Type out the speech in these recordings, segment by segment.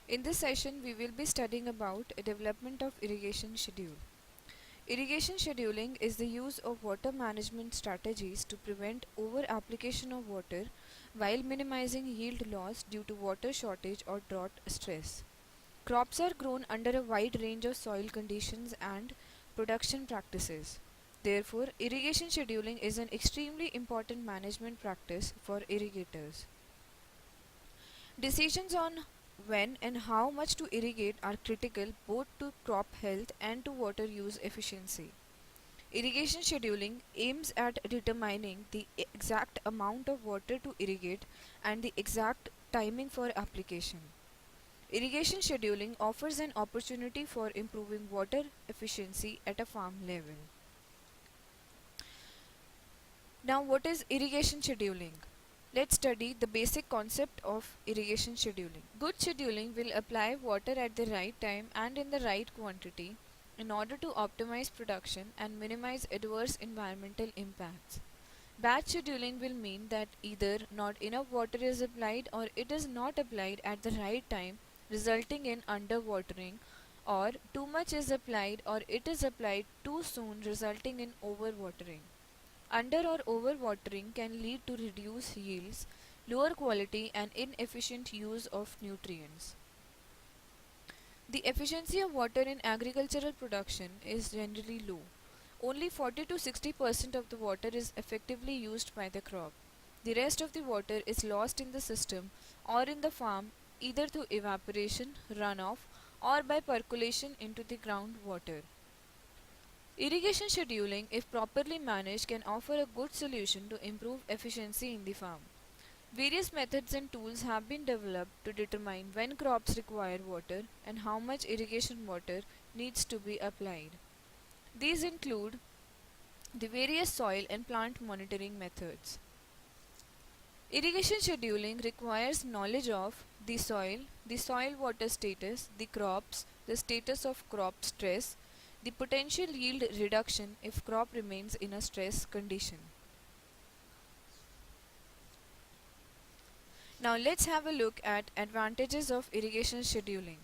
In this session, we will be studying about development of irrigation schedule. Irrigation scheduling is the use of water management strategies to prevent over application of water while minimizing yield loss due to water shortage or drought stress. Crops are grown under a wide range of soil conditions and production practices. Therefore, irrigation scheduling is an extremely important management practice for irrigators. Decisions on when and how much to irrigate are critical both to crop health and to water use efficiency. Irrigation scheduling aims at determining the exact amount of water to irrigate and the exact timing for application. Irrigation scheduling offers an opportunity for improving water efficiency at a farm level. Now, what is irrigation scheduling? Let's study the basic concept of irrigation scheduling. Good scheduling will apply water at the right time and in the right quantity in order to optimize production and minimize adverse environmental impacts. Bad scheduling will mean that either not enough water is applied or it is not applied at the right time, resulting in underwatering, or too much is applied or it is applied too soon, resulting in overwatering. Under or overwatering can lead to reduced yields, lower quality, and inefficient use of nutrients. The efficiency of water in agricultural production is generally low. Only 40 to 60% of the water is effectively used by the crop. The rest of the water is lost in the system or in the farm either through evaporation, runoff, or by percolation into the groundwater. Irrigation scheduling, if properly managed, can offer a good solution to improve efficiency in the farm. Various methods and tools have been developed to determine when crops require water and how much irrigation water needs to be applied. These include the various soil and plant monitoring methods. Irrigation scheduling requires knowledge of the soil water status, the crops, the status of crop stress, the potential yield reduction if crop remains in a stress condition. Now let's have a look at advantages of irrigation scheduling.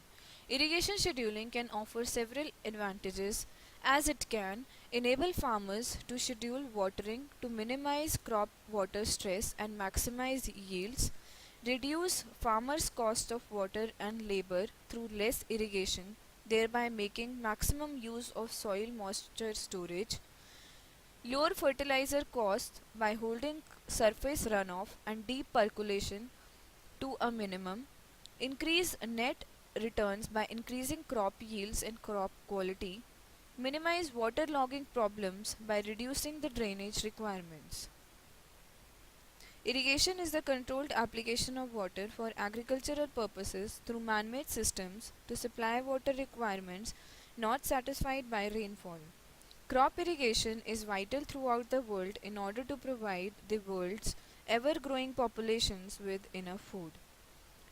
Irrigation scheduling can offer several advantages as it can enable farmers to schedule watering to minimize crop water stress and maximize yields, reduce farmers' cost of water and labor through less irrigation, thereby making maximum use of soil moisture storage, lower fertilizer costs by holding surface runoff and deep percolation to a minimum, increase net returns by increasing crop yields and crop quality, minimize waterlogging problems by reducing the drainage requirements. Irrigation is the controlled application of water for agricultural purposes through man-made systems to supply water requirements not satisfied by rainfall. Crop irrigation is vital throughout the world in order to provide the world's ever-growing populations with enough food.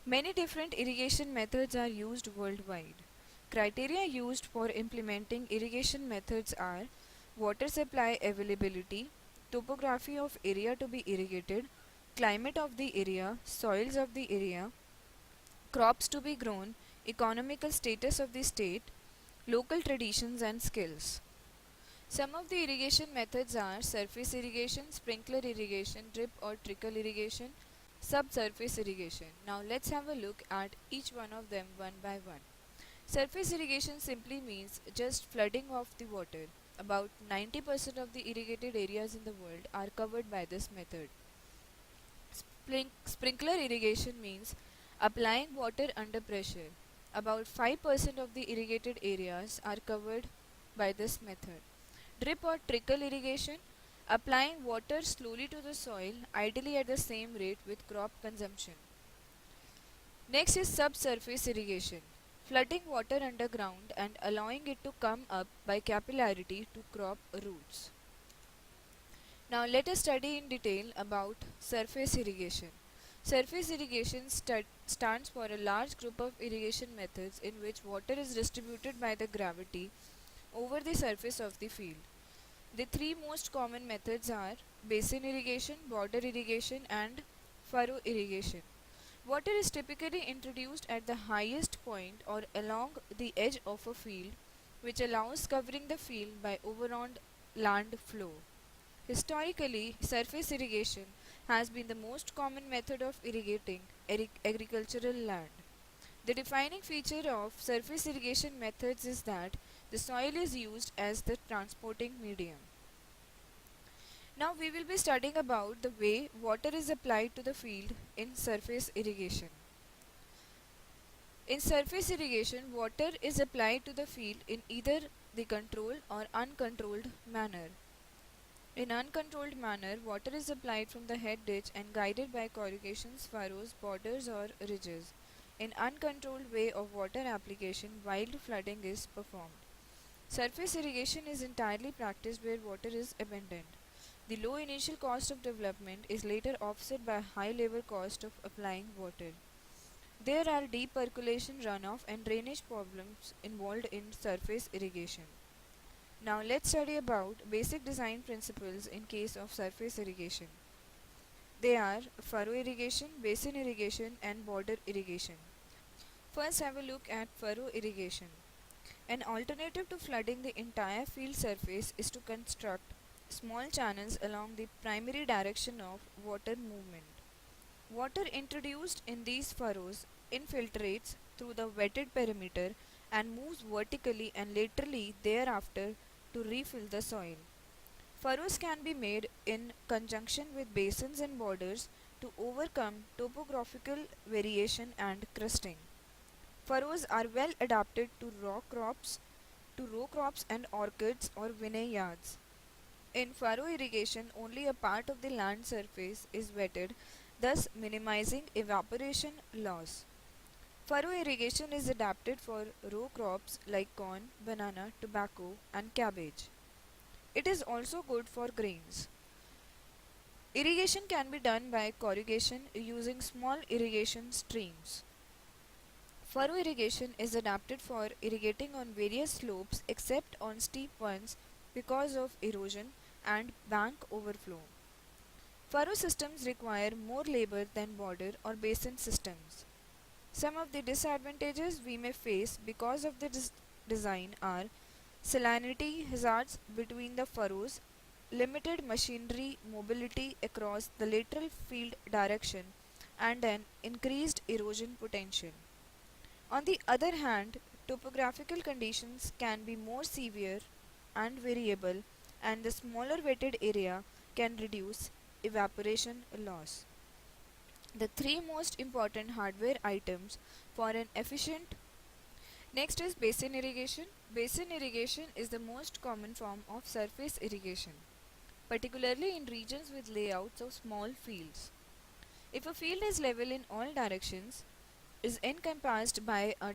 Many different irrigation methods are used worldwide. Criteria used for implementing irrigation methods are water supply availability, topography of area to be irrigated, climate of the area, soils of the area, crops to be grown, economical status of the state, local traditions and skills. Some of the irrigation methods are surface irrigation, sprinkler irrigation, drip or trickle irrigation, subsurface irrigation. Now let's have a look at each one of them one by one. Surface irrigation simply means just flooding of the water. About 90% of the irrigated areas in the world are covered by this method. Sprinkler irrigation means applying water under pressure. About 5% of the irrigated areas are covered by this method. Drip or trickle irrigation, applying water slowly to the soil, ideally at the same rate with crop consumption. Next is subsurface irrigation, flooding water underground and allowing it to come up by capillarity to crop roots. Now let us study in detail about surface irrigation. Surface irrigation stands for a large group of irrigation methods in which water is distributed by the gravity over the surface of the field. The three most common methods are basin irrigation, border irrigation and furrow irrigation. Water is typically introduced at the highest point or along the edge of a field, which allows covering the field by overall land flow. Historically, surface irrigation has been the most common method of irrigating agricultural land. The defining feature of surface irrigation methods is that the soil is used as the transporting medium. Now we will be studying about the way water is applied to the field in surface irrigation. In surface irrigation, water is applied to the field in either the controlled or uncontrolled manner. In uncontrolled manner, water is applied from the head ditch and guided by corrugations, furrows, borders or ridges. In uncontrolled way of water application, wild flooding is performed. Surface irrigation is entirely practiced where water is abundant. The low initial cost of development is later offset by high level cost of applying water. There are deep percolation, runoff and drainage problems involved in surface irrigation. Now let's study about basic design principles in case of surface irrigation. They are furrow irrigation, basin irrigation and border irrigation. First have a look at furrow irrigation. An alternative to flooding the entire field surface is to construct small channels along the primary direction of water movement. Water introduced in these furrows infiltrates through the wetted perimeter and moves vertically and laterally thereafter to refill the soil. Furrows can be made in conjunction with basins and borders to overcome topographical variation and crusting. Furrows are well adapted to row crops and orchards or vineyards. In furrow irrigation, only a part of the land surface is wetted, thus minimizing evaporation loss. Furrow irrigation is adapted for row crops like corn, banana, tobacco, and cabbage. It is also good for grains. Irrigation can be done by corrugation using small irrigation streams. Furrow irrigation is adapted for irrigating on various slopes except on steep ones because of erosion and bank overflow. Furrow systems require more labor than border or basin systems. Some of the disadvantages we may face because of the design are salinity hazards between the furrows, limited machinery mobility across the lateral field direction, and an increased erosion potential. On the other hand, topographical conditions can be more severe and variable, and the smaller wetted area can reduce evaporation loss. The three most important hardware items for an efficient. Next is basin irrigation. Basin irrigation is the most common form of surface irrigation, particularly in regions with layouts of small fields. If a field is level in all directions, is encompassed by a